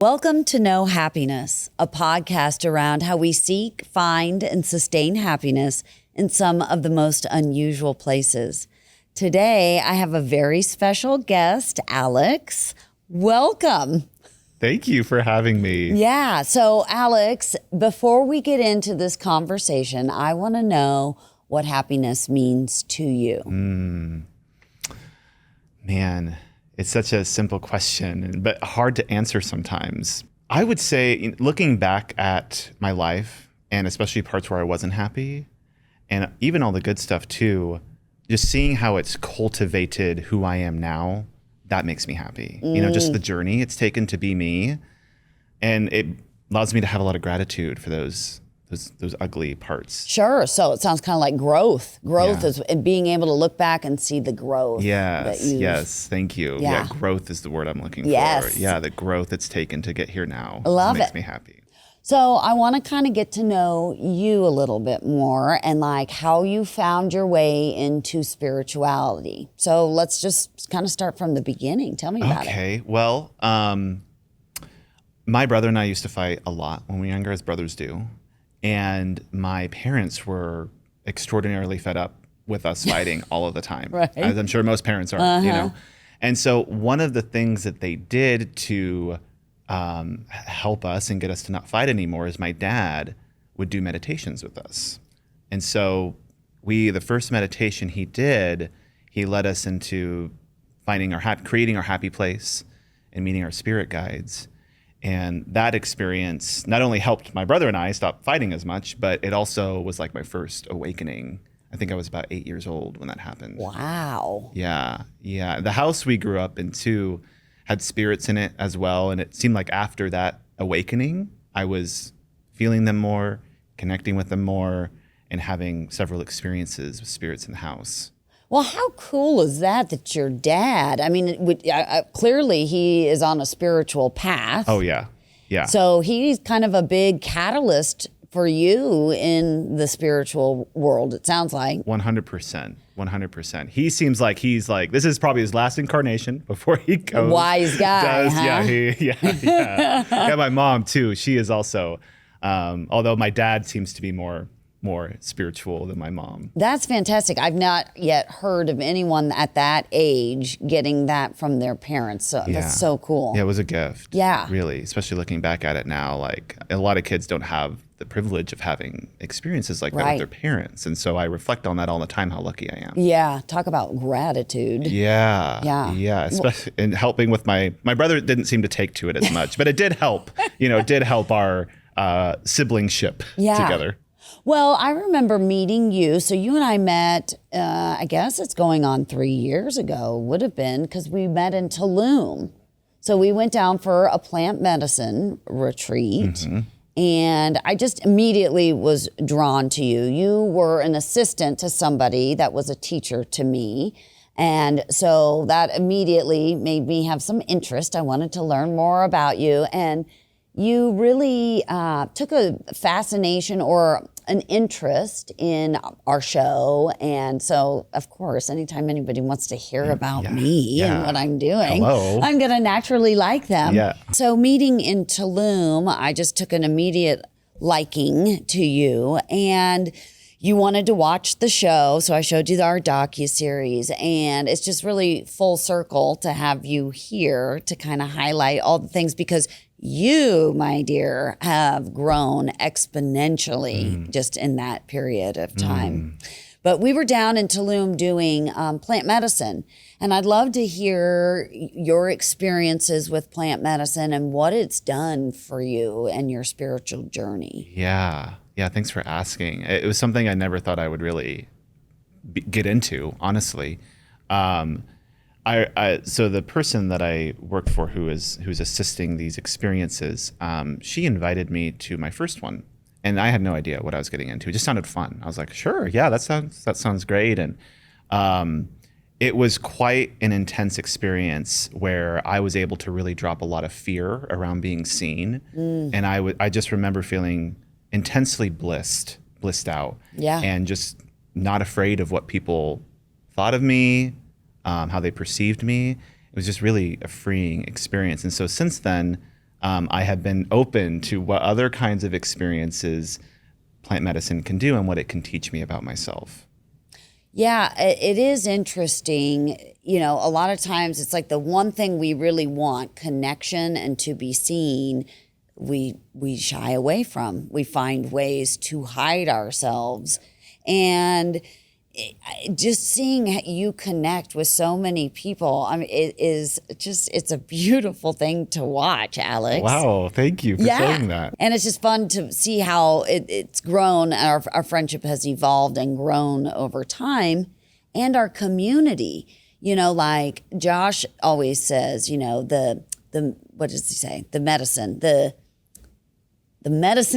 Welcome to Know Happiness, a podcast around how we seek, find, and sustain happiness in some of the most unusual places. Today, I have a very special guest, Alex. Welcome. Thank you for having me. Yeah. So, Alex, before we get into this conversation, I want to know what happiness means to you. Man, it's such a simple question, but hard to answer sometimes. I would say, looking back at my life, and especially parts where I wasn't happy, and even all the good stuff too, just seeing how it's cultivated who I am now, that makes me happy. Just the journey it's taken to be me. And it allows me to have a lot of gratitude for those ugly parts. Sure. So it sounds kind of like growth. Growth is being able to look back and see the growth. Yes. Thank you. Yeah. Growth is the word I'm looking for. Yeah, the growth it's taken to get here now. I love it. Makes me happy. So I want to kind of get to know you a little bit more and like how you found your way into spirituality. So let's just kind of start from the beginning. Tell me about it. Okay. Well, my brother and I used to fight a lot when we were younger, as brothers do. And my parents were extraordinarily fed up with us fighting all of the time, right. As I'm sure most parents are, And so one of the things that they did to help us and get us to not fight anymore is my dad would do meditations with us. And so the first meditation he did, he led us into creating our happy place and meeting our spirit guides. And that experience not only helped my brother and I stop fighting as much, but it also was like my first awakening. I think I was about 8 years old when that happened. Wow. Yeah. The house we grew up in too had spirits in it as well. And it seemed like after that awakening, I was feeling them more, connecting with them more, and having several experiences with spirits in the house. Well, how cool is that your dad, I mean, clearly he is on a spiritual path. Oh, yeah. So he's kind of a big catalyst for you in the spiritual world, it sounds like. 100%. He seems like this is probably his last incarnation before he goes. Wise guy, huh? Yeah, my mom too. She is also, although my dad seems to be more spiritual than my mom. That's fantastic. I've not yet heard of anyone at that age getting that from their parents. So that's so cool. Yeah, it was a gift. Yeah. Really, especially looking back at it now, like a lot of kids don't have the privilege of having experiences like that with their parents. And so I reflect on that all the time, how lucky I am. Yeah. Talk about gratitude. Yeah. Especially in helping with my brother didn't seem to take to it as much, but it did help, it did help our siblingship together. Well, I remember meeting you. So you and I met, I guess it's going on 3 years ago, would have been, because we met in Tulum. So we went down for a plant medicine retreat. And I just immediately was drawn to you. You were an assistant to somebody that was a teacher to me. And so that immediately made me have some interest. I wanted to learn more about you. And you really took a fascination or an interest in our show. And so, of course, anytime anybody wants to hear about me and what I'm doing, I'm going to naturally like them. Yeah. So meeting in Tulum, I just took an immediate liking to you. And you wanted to watch the show. So I showed you our docuseries. And it's just really full circle to have you here to kind of highlight all the things, because you, my dear, have grown exponentially just in that period of time. But we were down in Tulum doing plant medicine. And I'd love to hear your experiences with plant medicine and what it's done for you and your spiritual journey. Yeah, thanks for asking. It was something I never thought I would really get into, honestly. So the person that I work for who's assisting these experiences, she invited me to my first one. And I had no idea what I was getting into. It just sounded fun. I was like, sure, yeah, that sounds great. And it was quite an intense experience where I was able to really drop a lot of fear around being seen. And I just remember feeling intensely blissed out. Yeah. And just not afraid of what people thought of me, how they perceived me. It was just really a freeing experience. And so since then, I have been open to what other kinds of experiences plant medicine can do and what it can teach me about myself. Yeah, it is interesting. You know, a lot of times it's like the one thing we really want, connection and to be seen, we shy away from. We find ways to hide ourselves. And just seeing you connect with so many people, I mean, it's a beautiful thing to watch, Alex. Wow, thank you for saying that. And it's just fun to see how it's grown. Our friendship has evolved and grown over time, and our community. You know, like Josh always says, you know, the what does he say? The medicine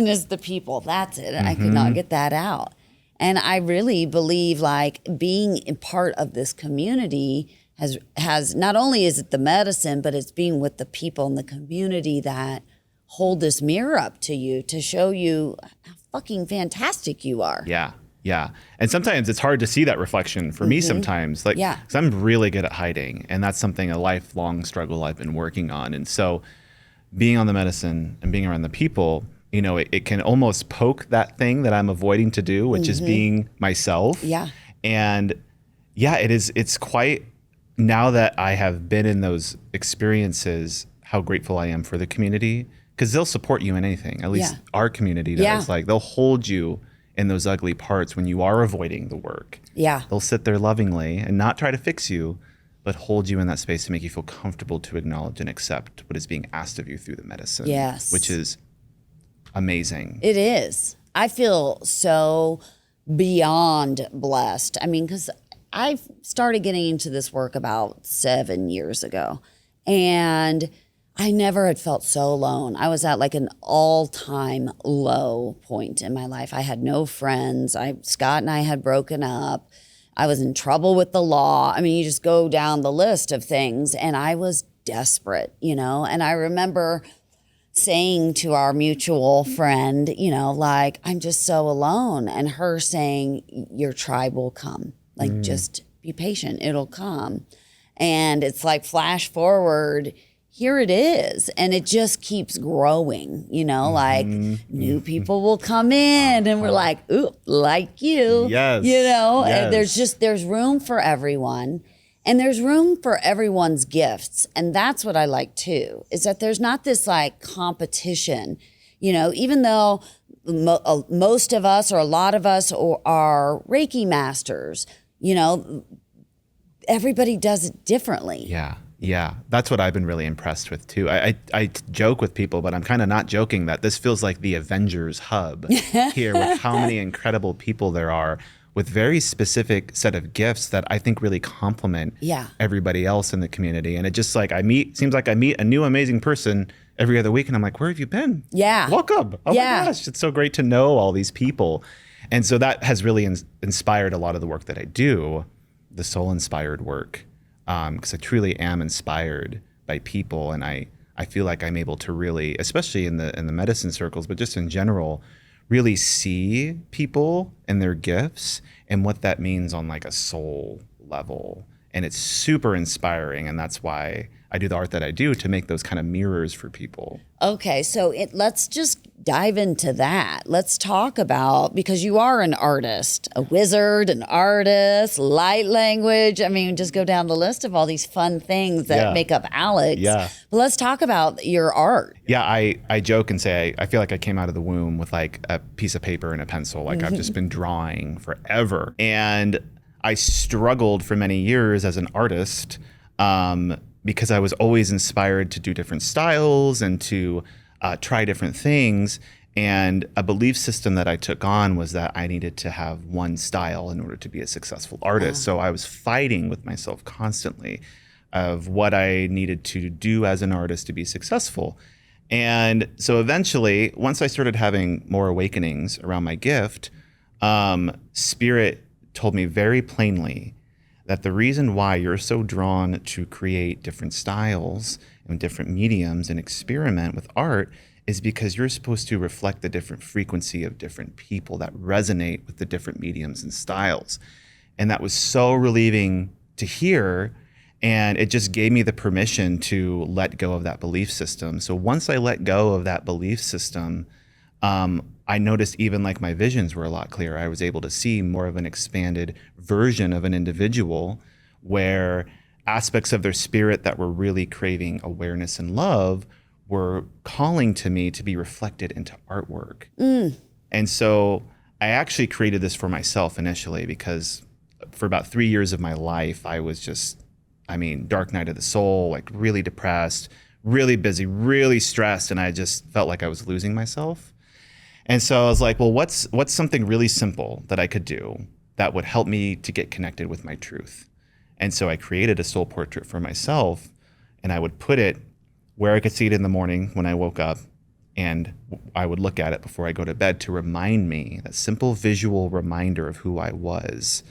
is the people. That's it. I could not get that out. And I really believe like being a part of this community has not only is it the medicine, but it's being with the people in the community that hold this mirror up to you to show you how fucking fantastic you are. Yeah. Yeah. And sometimes it's hard to see that reflection for me sometimes. Like, because I'm really good at hiding. And that's something, a lifelong struggle I've been working on. And so being on the medicine and being around the people, you know, it can almost poke that thing that I'm avoiding to do, which is being myself. Yeah. And yeah, it's quite, now that I have been in those experiences, how grateful I am for the community, because they'll support you in anything. At least our community does. Like, they'll hold you in those ugly parts when you are avoiding the work. Yeah. They'll sit there lovingly and not try to fix you, but hold you in that space to make you feel comfortable to acknowledge and accept what is being asked of you through the medicine. Yes. Which is amazing. It is. I feel so beyond blessed. I mean, because I started getting into this work about 7 years ago, and I never had felt so alone. I was at like an all-time low point in my life. I had no friends. Scott and I had broken up. I was in trouble with the law. I mean, you just go down the list of things, and I was desperate, you know. And I remember saying to our mutual friend, you know, like, I'm just so alone. And her saying, your tribe will come. Like, just be patient. It'll come. And it's like, flash forward, here it is. And it just keeps growing, you know, like new people will come in and we're like, ooh, like you, Yes. you know, Yes. and there's room for everyone. And there's room for everyone's gifts. And that's what I like too, is that there's not this like competition, you know, even though most of us or a lot of us are Reiki masters, you know, everybody does it differently. Yeah. Yeah. That's what I've been really impressed with too. I joke with people, but I'm kind of not joking that this feels like the Avengers hub here with how many incredible people there are, with very specific set of gifts that I think really complement everybody else in the community. And it just like, seems like I meet a new amazing person every other week and I'm like, where have you been? Yeah. Welcome. Oh my gosh, it's so great to know all these people. And so that has really inspired a lot of the work that I do, the soul inspired work, because I truly am inspired by people. And I feel like I'm able to really, especially in the medicine circles, but just in general, really see people and their gifts and what that means on like a soul level. And it's super inspiring. And that's why I do the art that I do, to make those kind of mirrors for people. Okay, so let's just dive into that. Let's talk about, because you are an artist, a wizard, an artist, light language. I mean, just go down the list of all these fun things that make up Alex. Yeah. But let's talk about your art. Yeah, I joke and say I feel like I came out of the womb with like a piece of paper and a pencil. Like I've just been drawing forever. And I struggled for many years as an artist, because I was always inspired to do different styles and to try different things. And a belief system that I took on was that I needed to have one style in order to be a successful artist. So I was fighting with myself constantly of what I needed to do as an artist to be successful. And so eventually, once I started having more awakenings around my gift, Spirit told me very plainly that the reason why you're so drawn to create different styles and different mediums and experiment with art is because you're supposed to reflect the different frequency of different people that resonate with the different mediums and styles. And that was so relieving to hear. And it just gave me the permission to let go of that belief system. So once I let go of that belief system, I noticed even like my visions were a lot clearer. I was able to see more of an expanded version of an individual where aspects of their spirit that were really craving awareness and love were calling to me to be reflected into artwork. And so I actually created this for myself initially because for about 3 years of my life, I was just, dark night of the soul, like really depressed, really busy, really stressed. And I just felt like I was losing myself. And so I was like, well, what's something really simple that I could do that would help me to get connected with my truth? And so I created a soul portrait for myself, and I would put it where I could see it in the morning when I woke up, and I would look at it before I go to bed to remind me, that simple visual reminder of who I was.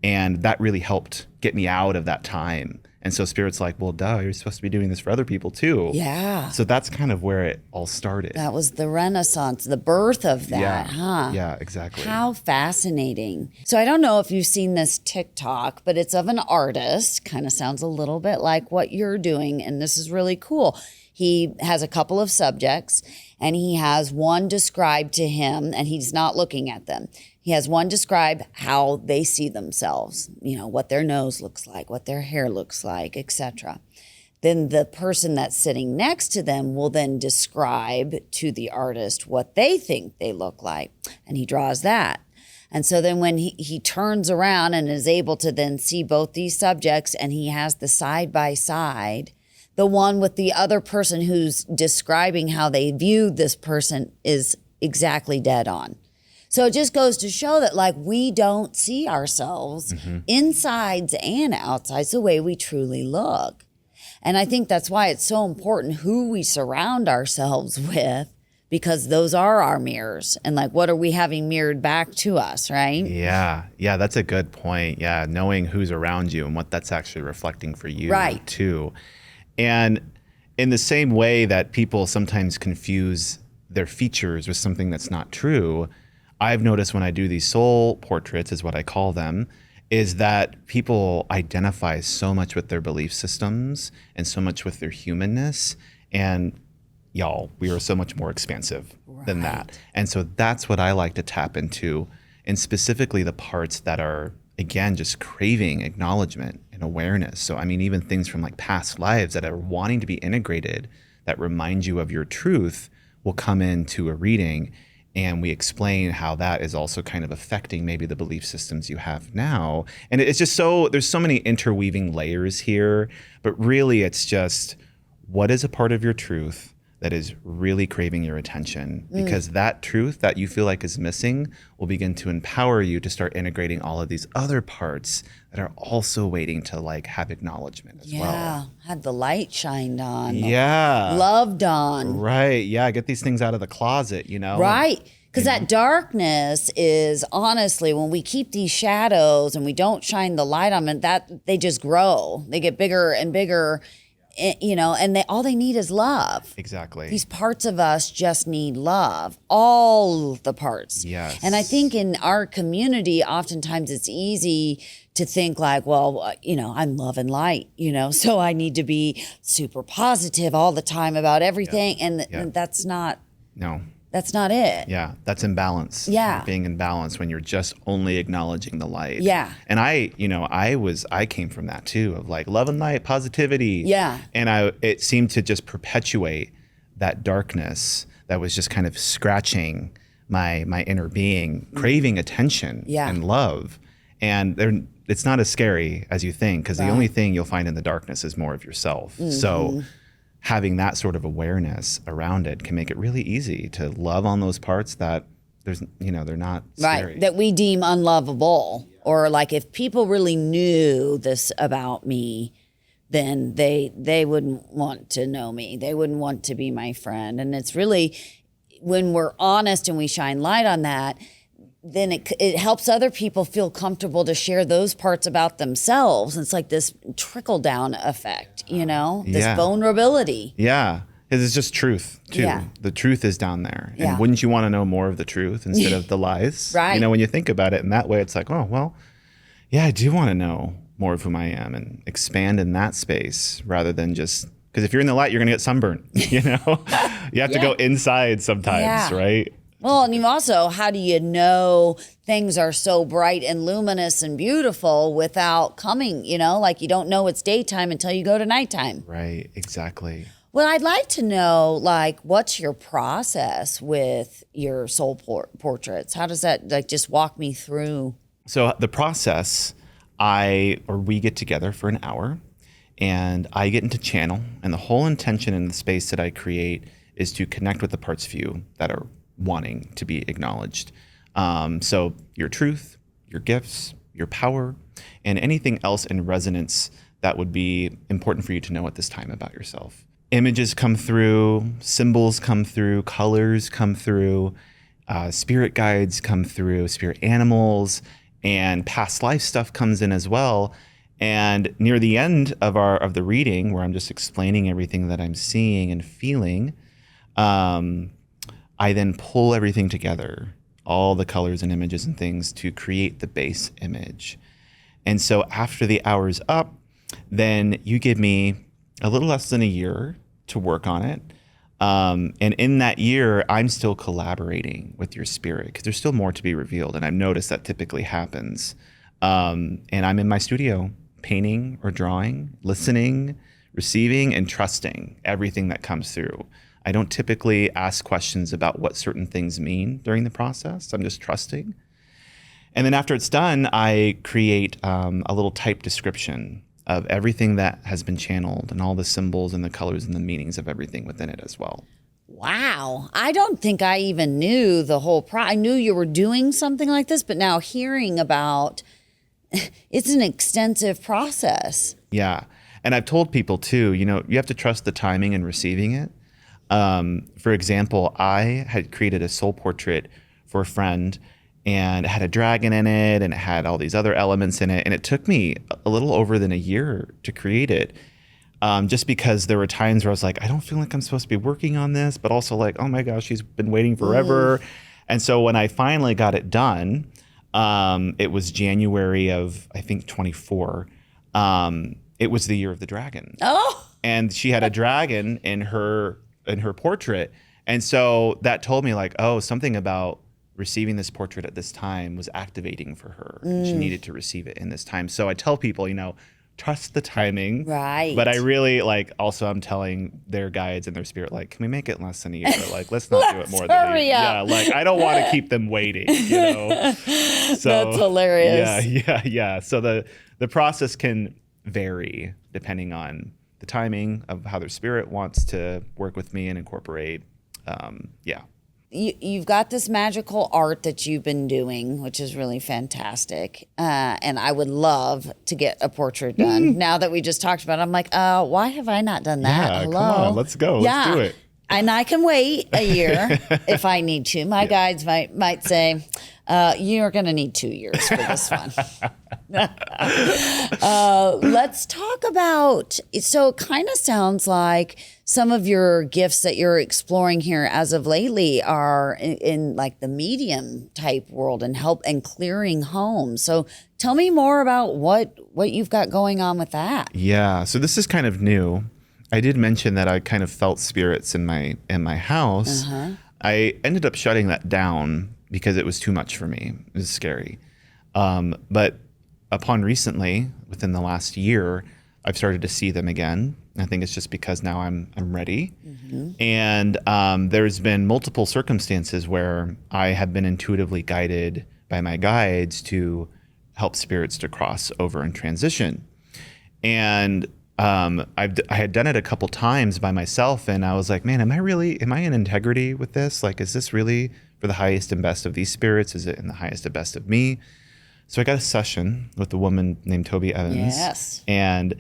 And that really helped get me out of that time. And so Spirit's like, well, duh, you're supposed to be doing this for other people too. Yeah. So that's kind of where it all started. That was the Renaissance, the birth of that, huh? Yeah, exactly. How fascinating. So I don't know if you've seen this TikTok, but it's of an artist. Kind of sounds a little bit like what you're doing. And this is really cool. He has a couple of subjects and he has one described to him and he's not looking at them. He has one describe how they see themselves, what their nose looks like, what their hair looks like, etc. Then the person that's sitting next to them will then describe to the artist what they think they look like. And he draws that. And so then when he turns around and is able to then see both these subjects and he has the side by side, the one with the other person who's describing how they view this person is exactly dead on. So it just goes to show that we don't see ourselves insides and outsides the way we truly look. And I think that's why it's so important who we surround ourselves with, because those are our mirrors. And what are we having mirrored back to us, right? Yeah, that's a good point. Yeah, knowing who's around you and what that's actually reflecting for you too. And in the same way that people sometimes confuse their features with something that's not true, I've noticed when I do these soul portraits, is what I call them, is that people identify so much with their belief systems and so much with their humanness. And y'all, we are so much more expansive than that. And so that's what I like to tap into, and specifically the parts that are, again, just craving acknowledgement and awareness. So, even things from past lives that are wanting to be integrated that remind you of your truth will come into a reading. And we explain how that is also kind of affecting maybe the belief systems you have now. And it's just there's so many interweaving layers here, but really it's just, what is a part of your truth that is really craving your attention? Because that truth that you feel like is missing will begin to empower you to start integrating all of these other parts that are also waiting to have acknowledgement as well. Yeah, had the light shined on. Yeah. Loved on. Right, yeah, get these things out of the closet, Right, because that darkness is, honestly, when we keep these shadows and we don't shine the light on them, that they just grow. They get bigger and bigger. And all they need is love. Exactly. These parts of us just need love, all the parts. Yes. And I think in our community, oftentimes it's easy to think I'm love and light, so I need to be super positive all the time about everything. Yeah. And that's not. No. That's not it. Yeah, that's imbalance. Yeah. Being in balance when you're just only acknowledging the light. Yeah. And I came from that too, of love and light, positivity. Yeah. And it seemed to just perpetuate that darkness that was just kind of scratching my inner being, craving attention and love. And it's not as scary as you think, because the only thing you'll find in the darkness is more of yourself. So having that sort of awareness around it can make it really easy to love on those parts that they're not scary. Right, that we deem unlovable. Or if people really knew this about me, then they wouldn't want to know me. They wouldn't want to be my friend. And it's really, when we're honest and we shine light on that, then it helps other people feel comfortable to share those parts about themselves. It's this trickle-down effect, this vulnerability. Yeah, it's just truth, too. Yeah. The truth is down there. And wouldn't you want to know more of the truth instead of the lies? Right. When you think about it in that way, it's oh, well, yeah, I do want to know more of whom I am and expand in that space rather than just, because if you're in the light, you're going to get sunburned, you know? You have to go inside sometimes, right? Well, and you also, how do you know things are so bright and luminous and beautiful without coming, you know? Like you don't know it's daytime until you go to nighttime. Right, exactly. Well, I'd like to know, like, what's your process with your soul portraits? How does that, like, just walk me through? So the process, we get together for an hour and I get into channel, and the whole intention in the space that I create is to connect with the parts of you that are wanting to be acknowledged. So your truth, your gifts, your power, and anything else in resonance that would be important for you to know at this time about yourself. Images come through, symbols come through, colors come through, spirit guides come through, spirit animals, and past life stuff comes in as well. And near the end of the reading, where I'm just explaining everything that I'm seeing and feeling, I then pull everything together, all the colors and images and things, to create the base image. And so after the hour's up, then you give me a little less than a year to work on it. And in that year, I'm still collaborating with your spirit because there's still more to be revealed. And I've noticed that typically happens. And I'm in my studio painting or drawing, listening, receiving, and trusting everything that comes through. I don't typically ask questions about what certain things mean during the process. I'm just trusting. And then after it's done, I create a little type description of everything that has been channeled and all the symbols and the colors and the meanings of everything within it as well. Wow. I don't think I even knew the whole I knew you were doing something like this, but now hearing about it's an extensive process. Yeah. And I've told people too, you know, you have to trust the timing in receiving it. For example, I had created a soul portrait for a friend, and it had a dragon in it and it had all these other elements in it. And it took me a little over than a year to create it. Just because there were times where I was like, I don't feel like I'm supposed to be working on this, but also like, oh my gosh, she's been waiting forever. And so when I finally got it done, it was January of, I think, 24. It was the year of the dragon. Oh. And she had a dragon in her portrait. And so that told me like, oh, something about receiving this portrait at this time was activating for her. And she needed to receive it in this time. So I tell people, you know, trust the timing. Right. But I really also I'm telling their guides and their spirit, like, can we make it less than a year? Like, let's not do it more than a year. Yeah. Like, I don't want to keep them waiting, you know? So that's hilarious. Yeah. So the process can vary depending on the timing of how their spirit wants to work with me and incorporate. You've got this magical art that you've been doing, which is really fantastic. And I would love to get a portrait done. Now that we just talked about it, I'm like, why have I not done that? Yeah, Hello? come on, let's go. Let's do it. And I can wait a year if I need to. My guides might say, you're going to need 2 years for this one. Let's talk about, so it kind of sounds like some of your gifts that you're exploring here as of lately are in like the medium type world and help and clearing homes. So tell me more about what you've got going on with that. Yeah, so this is kind of new. I did mention that I kind of felt spirits in my house. I ended up shutting that down because it was too much for me. It was scary. But upon recently, within the last year, I've started to see them again. I think it's just because now I'm ready. And there's been multiple circumstances where I have been intuitively guided by my guides to help spirits to cross over and transition. And I had done it a couple times by myself, and I was like, man, am I in integrity with this? Like, is this really for the highest and best of these spirits? Is it in the highest and best of me? So I got a session with a woman named Toby Evans. Yes. And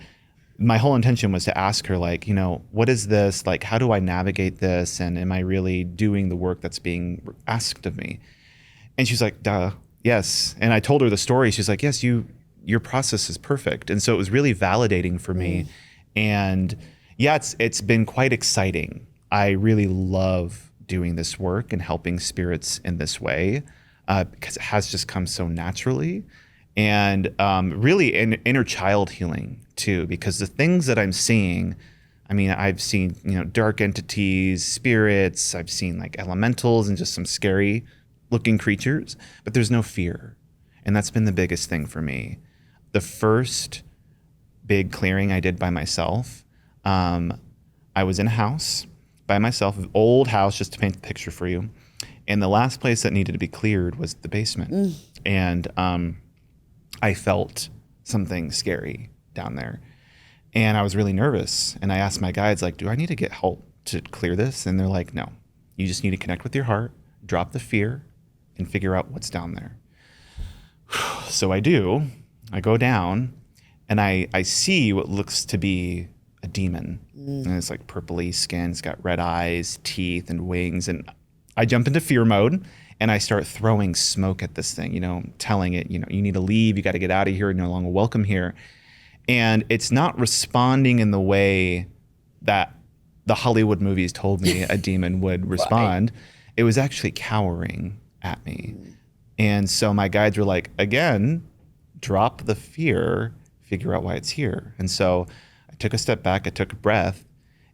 my whole intention was to ask her, like, you know, what is this? Like, how do I navigate this? And am I really doing the work that's being asked of me? And she's like, duh, yes. And I told her the story. She's like, yes, your process is perfect. And so it was really validating for me. And yeah, it's been quite exciting. I really love doing this work and helping spirits in this way because it has just come so naturally. and really inner child healing too, because the things that I'm seeing, I mean, I've seen, dark entities, spirits, I've seen like elementals and just some scary looking creatures, but there's no fear. And that's been the biggest thing for me. The first big clearing I did by myself, I was in a house by myself, an old house, just to paint the picture for you. And the last place that needed to be cleared was the basement. And I felt something scary down there. And I was really nervous. And I asked my guides, like, do I need to get help to clear this? And they're like, no, you just need to connect with your heart, drop the fear, and figure out what's down there. So I do. I go down and I see what looks to be a demon. And it's like purpley skin. It's got red eyes, teeth, and wings. And I jump into fear mode and I start throwing smoke at this thing, telling it, you need to leave. You got to get out of here. You're no longer welcome here. And it's not responding in the way that the Hollywood movies told me a demon would respond. Right. It was actually cowering at me. And so my guides were like, again, drop the fear, figure out why it's here. And so I took a step back, I took a breath,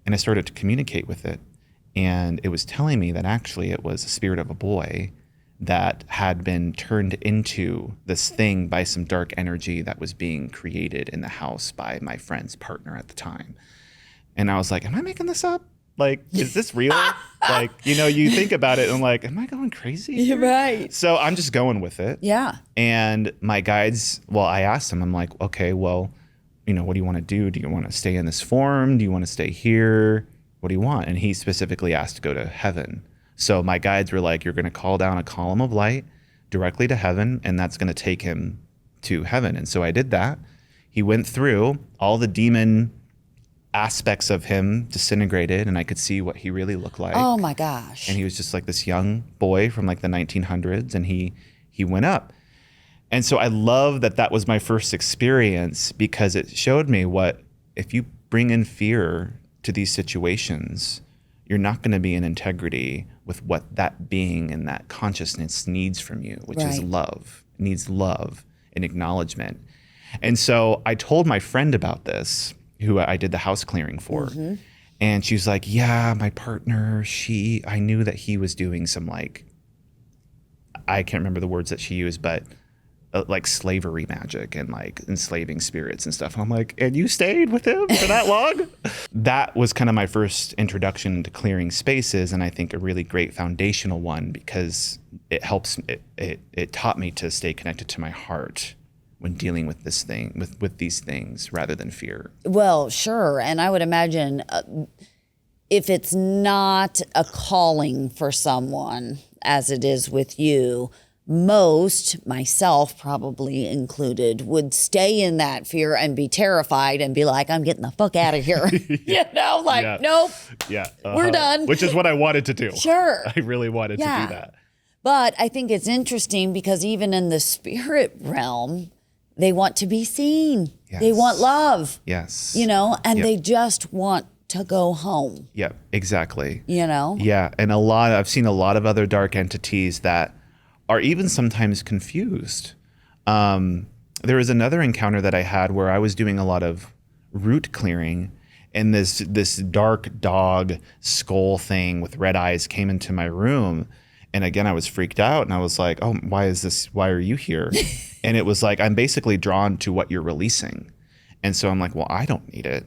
and I started to communicate with it. And it was telling me that actually it was a spirit of a boy that had been turned into this thing by some dark energy that was being created in the house by my friend's partner at the time. And I was like, am I making this up? Like, is this real? Like, you think about it and I'm like, am I going crazy? You're right. So I'm just going with it. Yeah. And my guides, I asked them, I'm like, okay, well, what do you want to do? Do you want to stay in this form? Do you want to stay here? What do you want? And he specifically asked to go to heaven. So my guides were like, you're going to call down a column of light directly to heaven, and that's going to take him to heaven. And so I did that. He went through all the demon aspects of him, disintegrated, and I could see what he really looked like. Oh my gosh. And he was just like this young boy from like the 1900s, and he went up. And so I love that was my first experience, because it showed me what, if you bring in fear to these situations, you're not going to be in integrity with what that being and that consciousness needs from you, which is love. It needs love and acknowledgement. And so I told my friend about this, who I did the house clearing for. Mm-hmm. And she was like, yeah, my partner, I knew that he was doing some like, I can't remember the words that she used, but like slavery magic and like enslaving spirits and stuff. And I'm like, and you stayed with him for that long? That was kind of my first introduction to clearing spaces, and I think a really great foundational one, because it helps, it taught me to stay connected to my heart when dealing with this thing, with these things, rather than fear. Well, sure. And I would imagine if it's not a calling for someone, as it is with you, most, myself probably included, would stay in that fear and be terrified and be like, I'm getting the fuck out of here. Nope. Yeah. We're done. Which is what I wanted to do. Sure. I really wanted to do that. But I think it's interesting because even in the spirit realm, they want to be seen. Yes. They want love. Yes. And they just want to go home. Yeah, exactly. Yeah. And I've seen a lot of other dark entities that are even sometimes confused. There was another encounter that I had where I was doing a lot of root clearing, and this dark dog skull thing with red eyes came into my room. And again, I was freaked out, and I was like, oh, why are you here? And it was like, I'm basically drawn to what you're releasing. And so I'm like, well, I don't need it.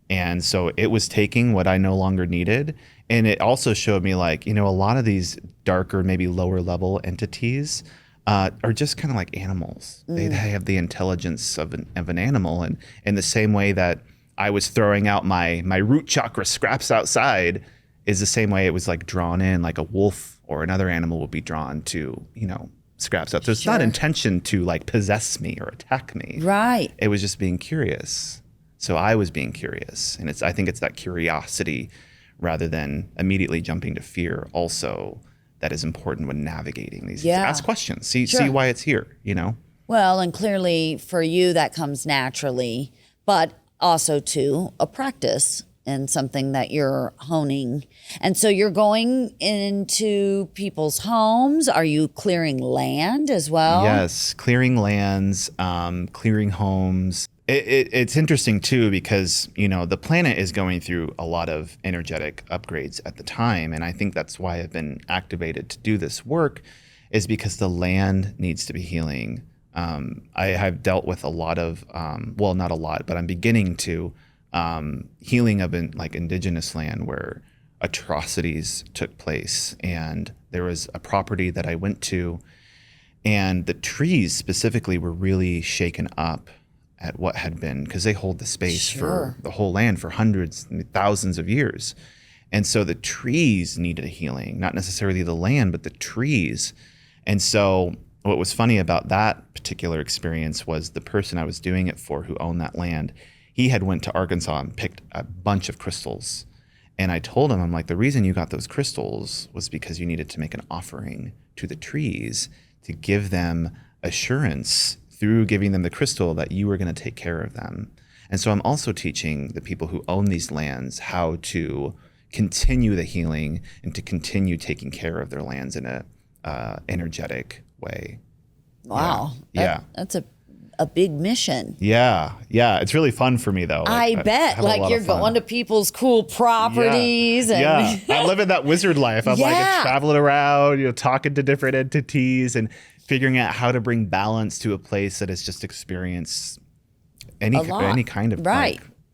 And so it was taking what I no longer needed. And it also showed me like, a lot of these darker, maybe lower level entities are just kind of like animals. They have the intelligence of an animal. And in the same way that I was throwing out my root chakra scraps outside is the same way it was like drawn in, like a wolf or another animal would be drawn to, scraps out. So it's not intention to like possess me or attack me. Right. It was just being curious. So I was being curious. And I think it's that curiosity rather than immediately jumping to fear also that is important when navigating these. Yeah. Ask questions, see why it's here, Well, and clearly for you that comes naturally, but also too a practice and something that you're honing. And so you're going into people's homes. Are you clearing land as well? Yes, clearing lands, clearing homes. It's interesting too because, the planet is going through a lot of energetic upgrades at the time. And I think that's why I've been activated to do this work, is because the land needs to be healing. I have dealt with a lot of, well, not a lot, but I'm beginning to healing of indigenous land where atrocities took place. And there was a property that I went to, and the trees specifically were really shaken up at what had been, because they hold the space for the whole land for hundreds, thousands of years. And so the trees needed a healing, not necessarily the land, but the trees. And so what was funny about that particular experience was the person I was doing it for, who owned that land, he had went to Arkansas and picked a bunch of crystals. And I told him, I'm like, the reason you got those crystals was because you needed to make an offering to the trees to give them assurance through giving them the crystal that you were going to take care of them. And so I'm also teaching the people who own these lands how to continue the healing and to continue taking care of their lands in a energetic way. Wow. Yeah. That's a big mission. Yeah. It's really fun for me though. I bet. You're going to people's cool properties. Yeah. I'm living that wizard life. I'm traveling around, talking to different entities and figuring out how to bring balance to a place that has just experienced any kind of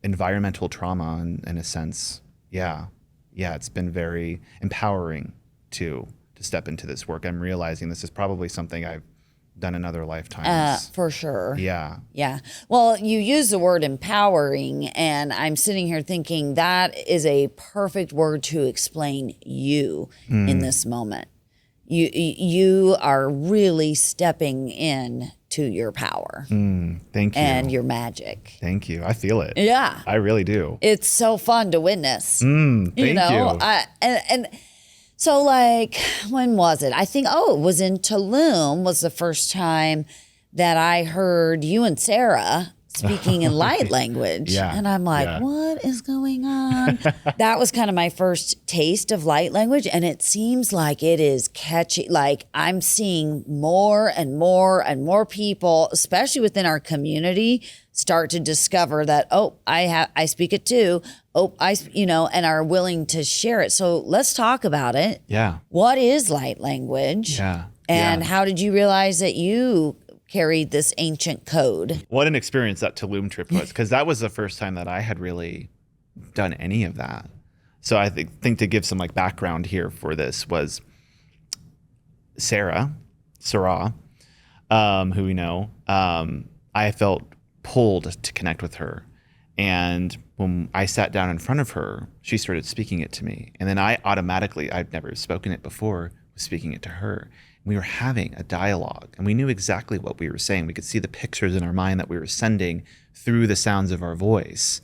environmental trauma in a sense. Yeah. It's been very empowering to step into this work. I'm realizing this is probably something I've done in other lifetimes. For sure. Yeah. Well, you use the word empowering, and I'm sitting here thinking that is a perfect word to explain you in this moment. You are really stepping in to your power. Thank you. And your magic. Thank you. I feel it. Yeah. I really do. It's so fun to witness. Thank you. And so when was it? I think, it was in Tulum was the first time that I heard you and Sarah speaking in light language. Yeah. And I'm like, what is going on? That was kind of my first taste of light language. And it seems like it is catchy. Like I'm seeing more and more and more people, especially within our community, start to discover that, I speak it too. And are willing to share it. So let's talk about it. Yeah. What is light language? Yeah. And how did you realize that you carried this ancient code? What an experience that Tulum trip was, because that was the first time that I had really done any of that. So I think to give some background here for this was Sarah, who we know, I felt pulled to connect with her. And when I sat down in front of her, she started speaking it to me. And then I automatically, I've never spoken it before, was speaking it to her. We were having a dialogue and we knew exactly what we were saying. We could see the pictures in our mind that we were sending through the sounds of our voice.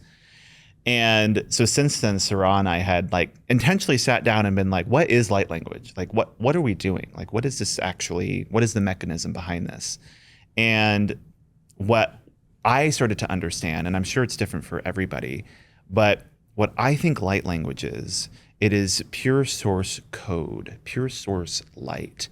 And so since then, Sarah and I had intentionally sat down and been like, what is light language? What are we doing? What is this actually, what is the mechanism behind this? And what I started to understand, and I'm sure it's different for everybody, but what I think light language is, it is pure source code, pure source light.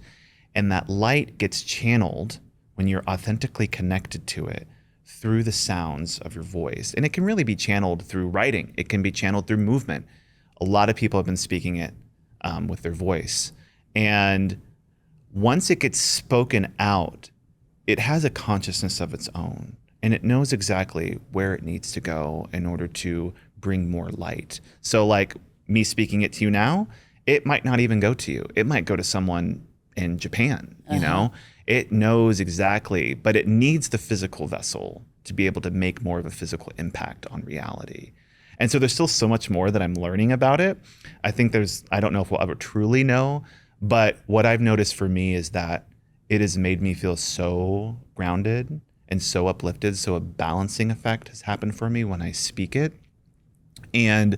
And that light gets channeled when you're authentically connected to it through the sounds of your voice. And it can really be channeled through writing. It can be channeled through movement. A lot of people have been speaking it with their voice. And once it gets spoken out, it has a consciousness of its own. And it knows exactly where it needs to go in order to bring more light. So me speaking it to you now, it might not even go to you. It might go to someone in Japan, you know? It knows exactly, but it needs the physical vessel to be able to make more of a physical impact on reality. And so there's still so much more that I'm learning about it. I think I don't know if we'll ever truly know, but what I've noticed for me is that it has made me feel so grounded and so uplifted. So a balancing effect has happened for me when I speak it. And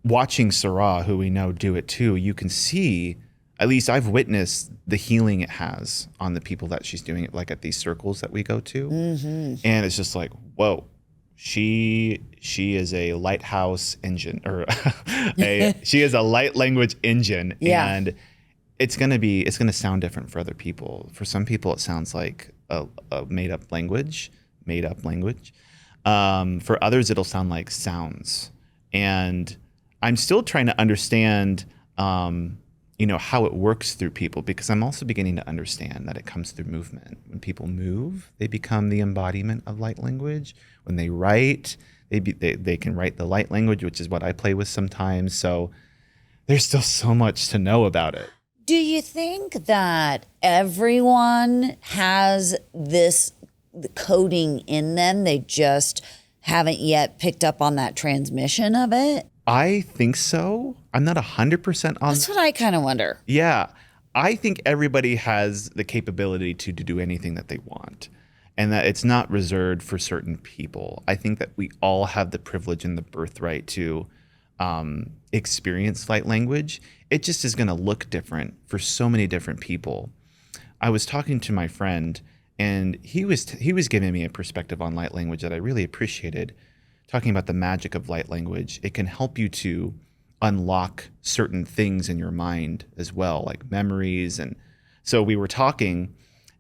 watching Sarah, who we know, do it too, you can see, at least I've witnessed the healing it has on the people that she's doing it, at these circles that we go to. Mm-hmm. And it's just whoa, She is a lighthouse engine, or she is a light language engine, and it's gonna sound different for other people. For some people, it sounds like a made up language. For others, it'll sound like sounds, and I'm still trying to understand, how it works through people, because I'm also beginning to understand that it comes through movement. When people move, they become the embodiment of light language. When they write, they can write the light language, which is what I play with sometimes. So there's still so much to know about it. Do you think that everyone has this coding in them? They just haven't yet picked up on that transmission of it? I think so. I'm not 100% on. That's what I kind of wonder. Yeah. I think everybody has the capability to do anything that they want, and that it's not reserved for certain people. I think that we all have the privilege and the birthright to experience light language. It just is going to look different for so many different people. I was talking to my friend, and he was giving me a perspective on light language that I really appreciated, talking about the magic of light language. It can help you to unlock certain things in your mind as well, like memories. And so we were talking,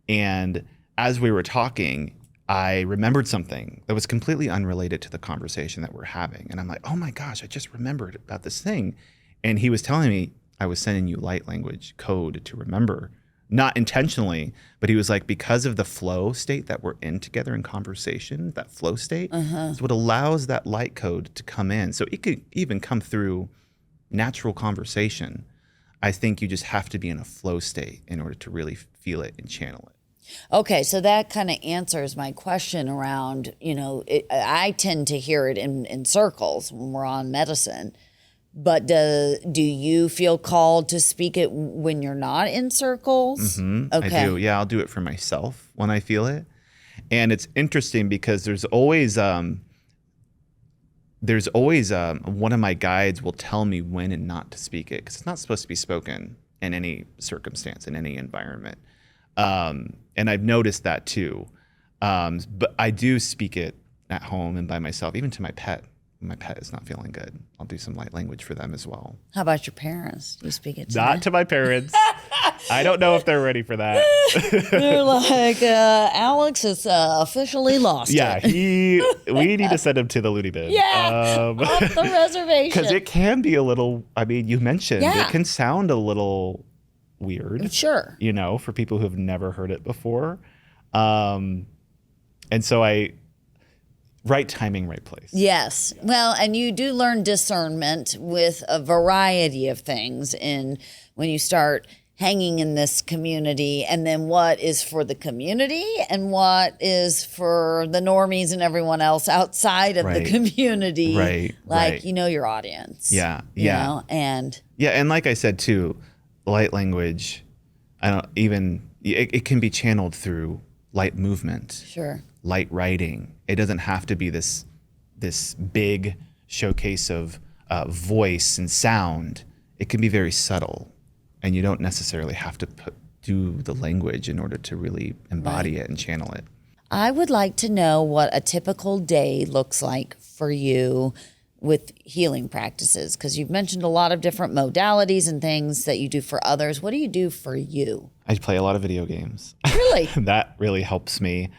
and as we were talking, I remembered something that was completely unrelated to the conversation that we're having. And I'm like, oh my gosh, I just remembered about this thing. And he was telling me, I was sending you light language code to remember. Not intentionally, but he was like, because of the flow state that we're in together in conversation, that flow state is what allows that light code to come in. So it could even come through natural conversation. I think you just have to be in a flow state in order to really feel it and channel it. Okay, so that kind of answers my question around, I tend to hear it in circles when we're on medicine. But do you feel called to speak it when you're not in circles? Mm-hmm. Okay. I do. Yeah, I'll do it for myself when I feel it. And it's interesting because there's always one of my guides will tell me when and not to speak it, because it's not supposed to be spoken in any circumstance, in any environment. And I've noticed that too. But I do speak it at home and by myself, even to my pet. When my pet is not feeling good, I'll do some light language for them as well. How about your parents? Do you speak it to Not them? to my parents. I don't know if they're ready for that. They're like, Alex has officially lost it. We need to send him to the loony bin. Yeah, off the reservation. Because it can be a little, you mentioned, it can sound a little weird. Sure. For people who have never heard it before. And so right timing, right place. Yes. Well, and you do learn discernment with a variety of things when you start hanging in this community, and then what is for the community and what is for the normies and everyone else outside of the community. Right. Like, your audience. Yeah. And like I said too, light language, it can be channeled through light movement. Sure. Light writing. It doesn't have to be this big showcase of voice and sound. It can be very subtle, and you don't necessarily have to do the language in order to really embody it and channel it. I would like to know what a typical day looks like for you with healing practices, because you've mentioned a lot of different modalities and things that you do for others. What do you do for you? I play a lot of video games. Really? That really helps me.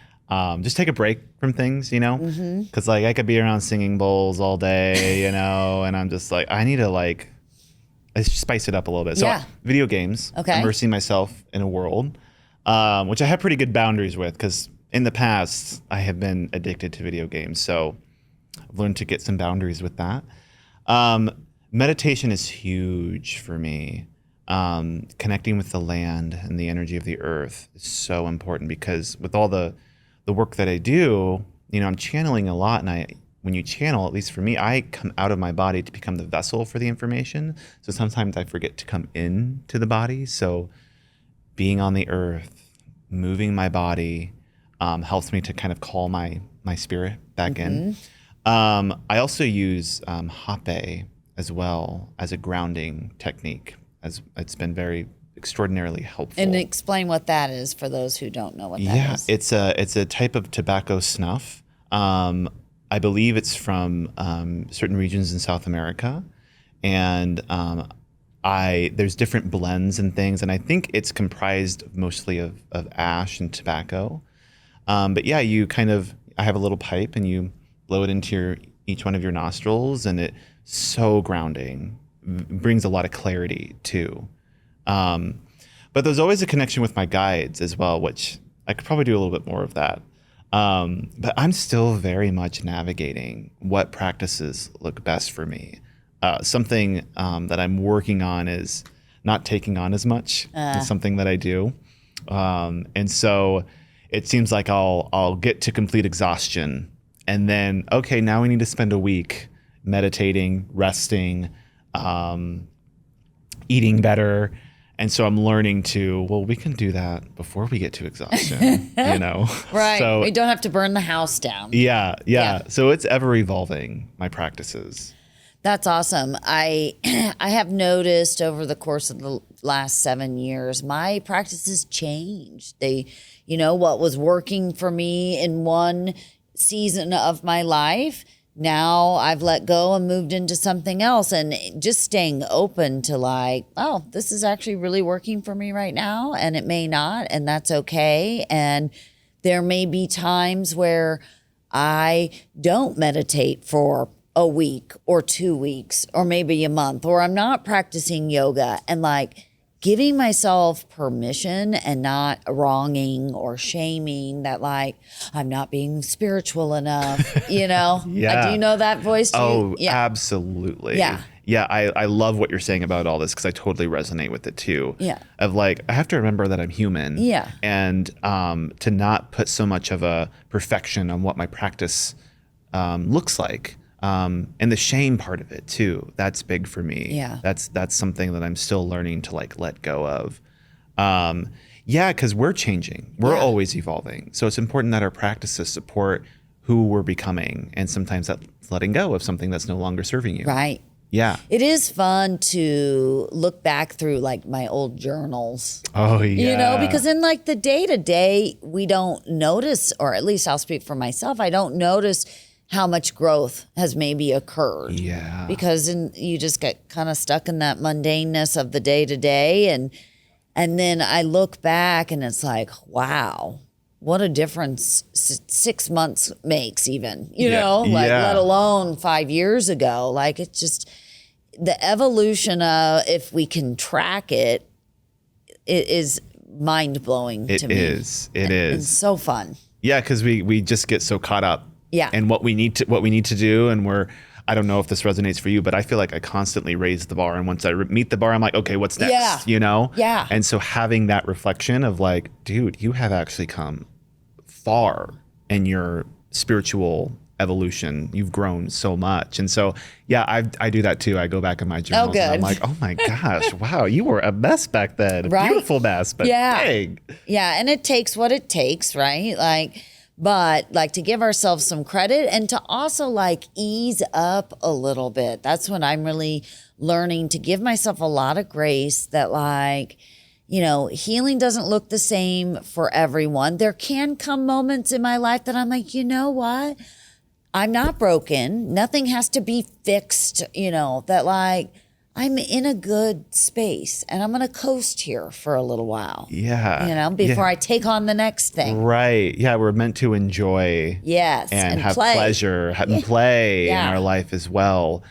Just take a break from things, because I could be around singing bowls all day, and I'm just like, I need to let's spice it up a little bit. So video games, immersing myself in a world, which I have pretty good boundaries with, because in the past I have been addicted to video games. So I've learned to get some boundaries with that. Meditation is huge for me. Connecting with the land and the energy of the earth is so important, because with all the work that I do, I'm channeling a lot, and when you channel, at least for me, I come out of my body to become the vessel for the information. So sometimes I forget to come into the body. So being on the earth, moving my body, helps me to kind of call my spirit back in. I also use hape as well as a grounding technique, as it's been very extraordinarily helpful. And explain what that is for those who don't know what that is. Yeah, it's a type of tobacco snuff. I believe it's from certain regions in South America, and there's different blends and things, and I think it's comprised mostly of ash and tobacco. But yeah, I have a little pipe, and you blow it into each one of your nostrils, and it's so grounding. Brings a lot of clarity too. But there's always a connection with my guides as well, which I could probably do a little bit more of that. But I'm still very much navigating what practices look best for me. Something that I'm working on is not taking on as much. It's something that I do. And so it seems like I'll get to complete exhaustion, and then, okay, now we need to spend a week meditating, resting, eating better. And so I'm learning we can do that before we get to exhaustion, Right. So, we don't have to burn the house down. Yeah. So it's ever evolving, my practices. That's awesome. I have noticed over the course of the last 7 years, my practices changed. What was working for me in one season of my life, now I've let go and moved into something else, and just staying open to this is actually really working for me right now, and it may not, and that's okay. And there may be times where I don't meditate for a week or 2 weeks or maybe a month, or I'm not practicing yoga, and giving myself permission and not wronging or shaming that I'm not being spiritual enough, Yeah. Do you know that voice? Yeah. Absolutely. Yeah. Yeah, I love what you're saying about all this, because I totally resonate with it too. Yeah. Of I have to remember that I'm human. Yeah. And to not put so much of a perfection on what my practice looks like. And the shame part of it too, that's big for me. Yeah. That's something that I'm still learning to let go of. Because we're changing. We're always evolving. So it's important that our practices support who we're becoming. And sometimes that's letting go of something that's no longer serving you. Right. Yeah. It is fun to look back through my old journals. Oh, yeah. Because in the day-to-day, we don't notice, or at least I'll speak for myself, I don't notice how much growth has maybe occurred. Yeah. Because you just get kind of stuck in that mundaneness of the day-to-day. And then I look back and it's wow, what a difference 6 months makes even, let alone 5 years ago. It's just the evolution of, if we can track it, it is mind-blowing to me. It is. It's so fun. Yeah, because we just get so caught up. Yeah. And what we need to do, and I don't know if this resonates for you, but I feel like I constantly raise the bar, and once I meet the bar, I'm like, okay, what's next? Yeah. Yeah. And so having that reflection of dude, you have actually come far in your spiritual evolution. You've grown so much. And so, yeah, I do that too. I go back in my journals and I'm like, oh my gosh, wow, you were a mess back then. Right? Beautiful mess, but dang. Yeah, and it takes what it takes, right? But to give ourselves some credit, and to also ease up a little bit. That's when I'm really learning to give myself a lot of grace that healing doesn't look the same for everyone. There can come moments in my life that I'm like, you know what? I'm not broken. Nothing has to be fixed, that I'm in a good space and I'm going to coast here for a little while. Yeah. Before I take on the next thing. Right. Yeah. We're meant to enjoy. Yes. And have play. pleasure and play in Yeah. our life as well.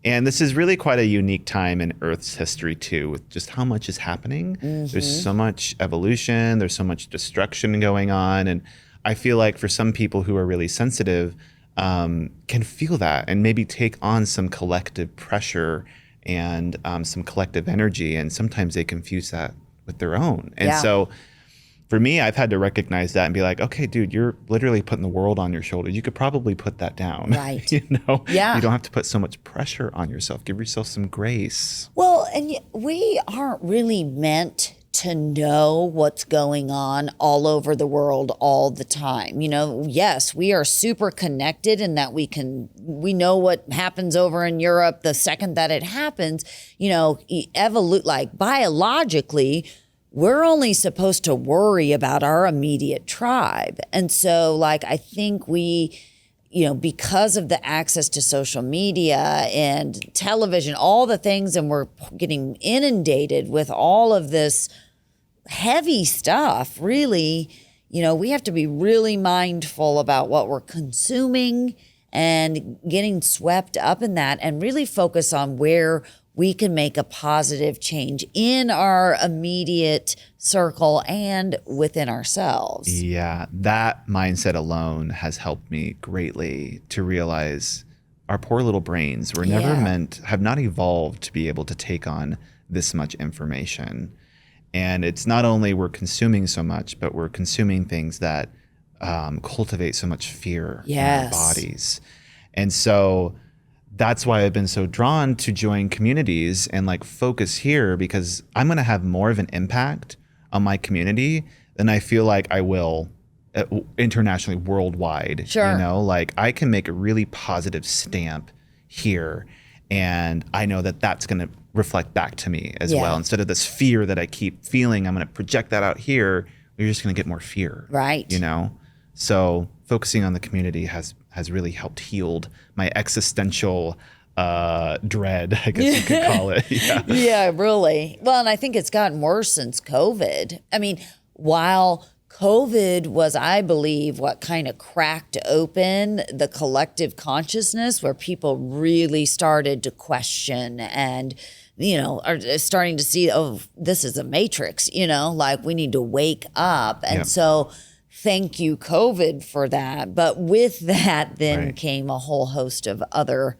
And this is really quite a unique time in Earth's history too, with just how much is happening. Mm-hmm. There's so much evolution. There's so much destruction going on. And I feel like for some people who are really sensitive, can feel that and maybe take on some collective pressure and some collective energy, and sometimes they confuse that with their own. And so for me, I've had to recognize that and be like, okay, dude, you're literally putting the world on your shoulders. You could probably put that down. Right. Yeah. You don't have to put so much pressure on yourself. Give yourself some grace. Well, and we aren't really meant to know what's going on all over the world all the time. Yes, we are super connected in that we know what happens over in Europe the second that it happens. Biologically, we're only supposed to worry about our immediate tribe. And so I think we because of the access to social media and television, all the things, and we're getting inundated with all of this heavy stuff, really, we have to be really mindful about what we're consuming and getting swept up in that, and really focus on where we can make a positive change in our immediate circle and within ourselves. Yeah, that mindset alone has helped me greatly to realize our poor little brains were never have not evolved to be able to take on this much information. And it's not only we're consuming so much, but we're consuming things that cultivate so much fear in our bodies. And so that's why I've been so drawn to join communities and focus here, because I'm going to have more of an impact on my community than I feel like I will internationally, worldwide. Sure. I can make a really positive stamp here, and I know that that's going to reflect back to me as well. Instead of this fear that I keep feeling, I'm going to project that out here. You're just going to get more fear. Right. So focusing on the community has really helped heal my existential dread, I guess you could call it. Yeah, really. Well, and I think it's gotten worse since COVID. I mean, while COVID was, I believe, what kind of cracked open the collective consciousness, where people really started to question and, are starting to see, this is a matrix, we need to wake up. And so thank you, COVID, for that. But with that then came a whole host of other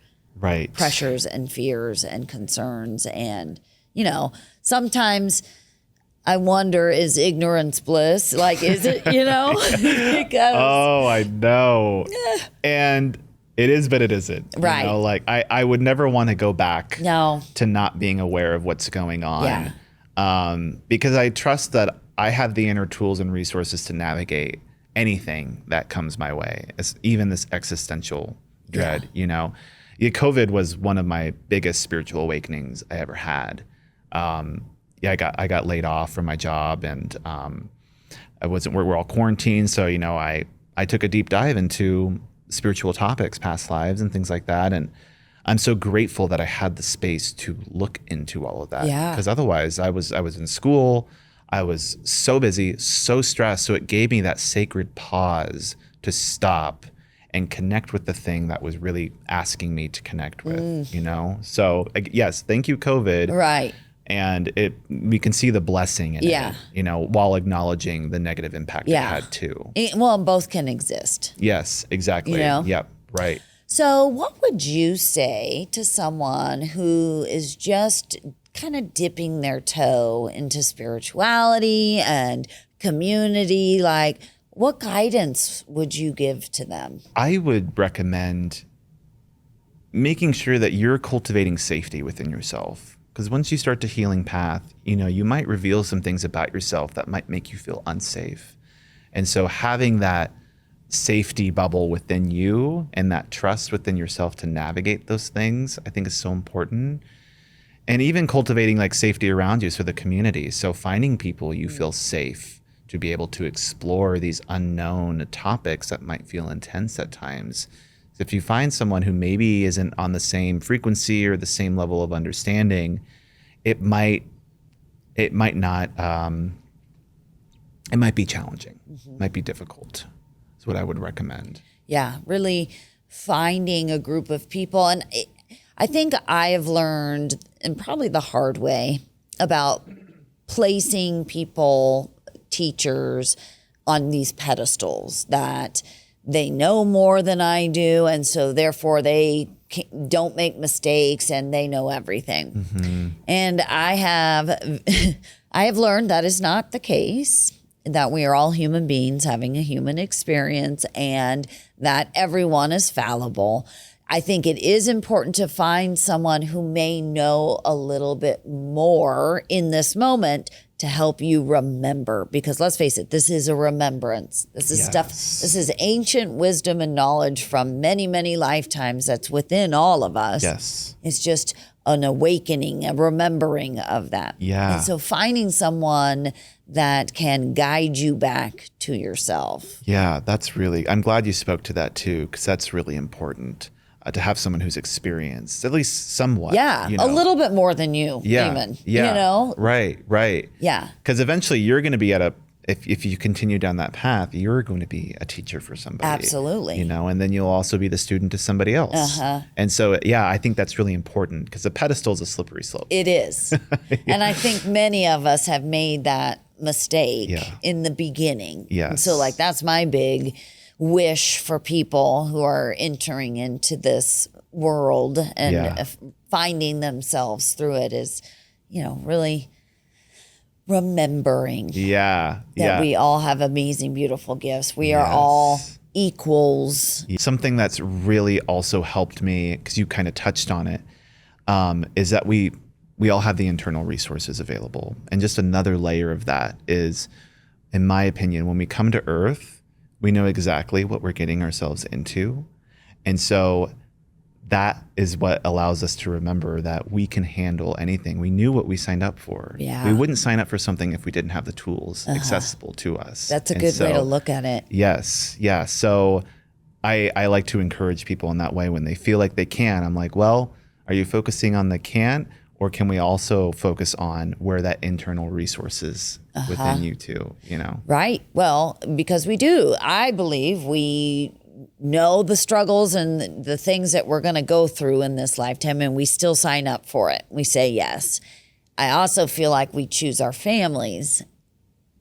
pressures and fears and concerns. And, sometimes I wonder, is ignorance bliss? Is it, because, oh, I know. And it is, but it isn't. Right. I would never want to go back to not being aware of what's going on. Because I trust that I have the inner tools and resources to navigate anything that comes my way, even this existential dread. COVID was one of my biggest spiritual awakenings I ever had. I got laid off from my job, and we're all quarantined. So, I took a deep dive into spiritual topics, past lives and things like that. And I'm so grateful that I had the space to look into all of that. Because otherwise I was in school, I was so busy, so stressed. So it gave me that sacred pause to stop and connect with the thing that was really asking me to connect with, So yes, thank you, COVID. Right. And we can see the blessing in it, while acknowledging the negative impact it had too. Well, both can exist. Yes, exactly. Yep, right. So what would you say to someone who is just kind of dipping their toe into spirituality and community? What guidance would you give to them? I would recommend making sure that you're cultivating safety within yourself. Because once you start the healing path, you might reveal some things about yourself that might make you feel unsafe. And so having that safety bubble within you and that trust within yourself to navigate those things, I think is so important. And even cultivating safety around you, so the community. So finding people you feel safe to be able to explore these unknown topics that might feel intense at times. If you find someone who maybe isn't on the same frequency or the same level of understanding, it might not, it might be challenging, might be difficult. That's what I would recommend. Yeah, really finding a group of people. And I think I have learned, and probably the hard way, about placing people, teachers, on these pedestals that they know more than I do, and so therefore they don't make mistakes and they know everything. And I have learned that is not the case, that we are all human beings having a human experience, and that everyone is fallible. I think it is important to find someone who may know a little bit more in this moment to help you remember, because let's face it, this is a remembrance. This is stuff, this is ancient wisdom and knowledge from many, many lifetimes that's within all of us. Yes. It's just an awakening, a remembering of that. Yeah. And so finding someone that can guide you back to yourself. Yeah, I'm glad you spoke to that too, because that's really important. To have someone who's experienced, at least somewhat. Yeah, you know? a little bit more than you, even. Yeah. You know? Right. Yeah. Because eventually you're going to be if you continue down that path, you're going to be a teacher for somebody. Absolutely. You know, and then you'll also be the student to somebody else. And so, yeah, I think that's really important because the pedestal is a slippery slope. It is. And I think many of us have made that mistake in the beginning. Yes. And so like that's my big wish for people who are entering into this world and finding themselves through it is, you know, really remembering that we all have amazing, beautiful gifts. We are all equals. Something that's really also helped me, because you kind of touched on it, is that we all have the internal resources available. And just another layer of that is, in my opinion, when we come to Earth, we know exactly what we're getting ourselves into. And so that is what allows us to remember that we can handle anything. We knew what we signed up for. Yeah. We wouldn't sign up for something if we didn't have the tools accessible to us. That's a good way to look at it. Yes. Yeah. So I like to encourage people in that way when they feel like they can. I'm like, well, are you focusing on the can't? Or can we also focus on where that internal resource is within you too, you know? Right. Well, because we do. I believe we know the struggles and the things that we're going to go through in this lifetime, and we still sign up for it. We say yes. I also feel like we choose our families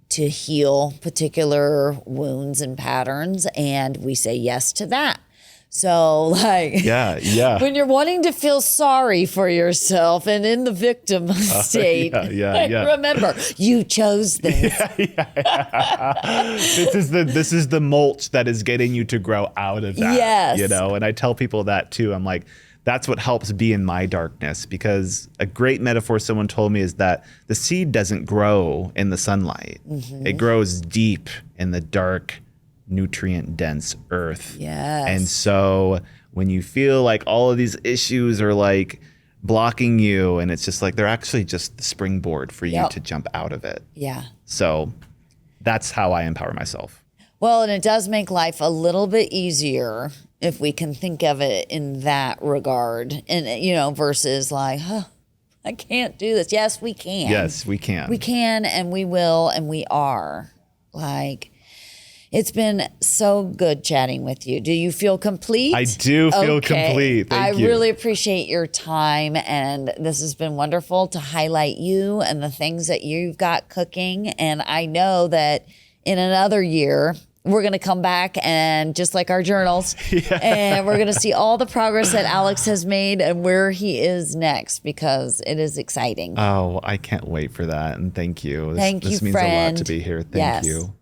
to heal particular wounds and patterns, and we say yes to that. So like, when you're wanting to feel sorry for yourself and in the victim state, remember, you chose this. This is the mulch that is getting you to grow out of that. Yes. You know, and I tell people that too. I'm like, that's what helps be in my darkness, because a great metaphor someone told me is that the seed doesn't grow in the sunlight. It grows deep in the dark, nutrient dense earth. Yes. And so when you feel like all of these issues are like blocking you, and it's just like they're actually just the springboard for you to jump out of it. Yeah. So that's how I empower myself. Well, and it does make life a little bit easier if we can think of it in that regard, and you know, versus like, I can't do this. Yes, we can. Yes, we can. We can, and we will, and we are. Like, it's been so good chatting with you. Do you feel complete? I do feel complete. Thank you. I really appreciate your time, and this has been wonderful to highlight you and the things that you've got cooking. And I know that in another year, we're going to come back and just like our journals, and we're going to see all the progress that Alex has made and where he is next, because it is exciting. Oh, I can't wait for that. And thank you. Thank you, This means friend. a lot to be here. Thank you.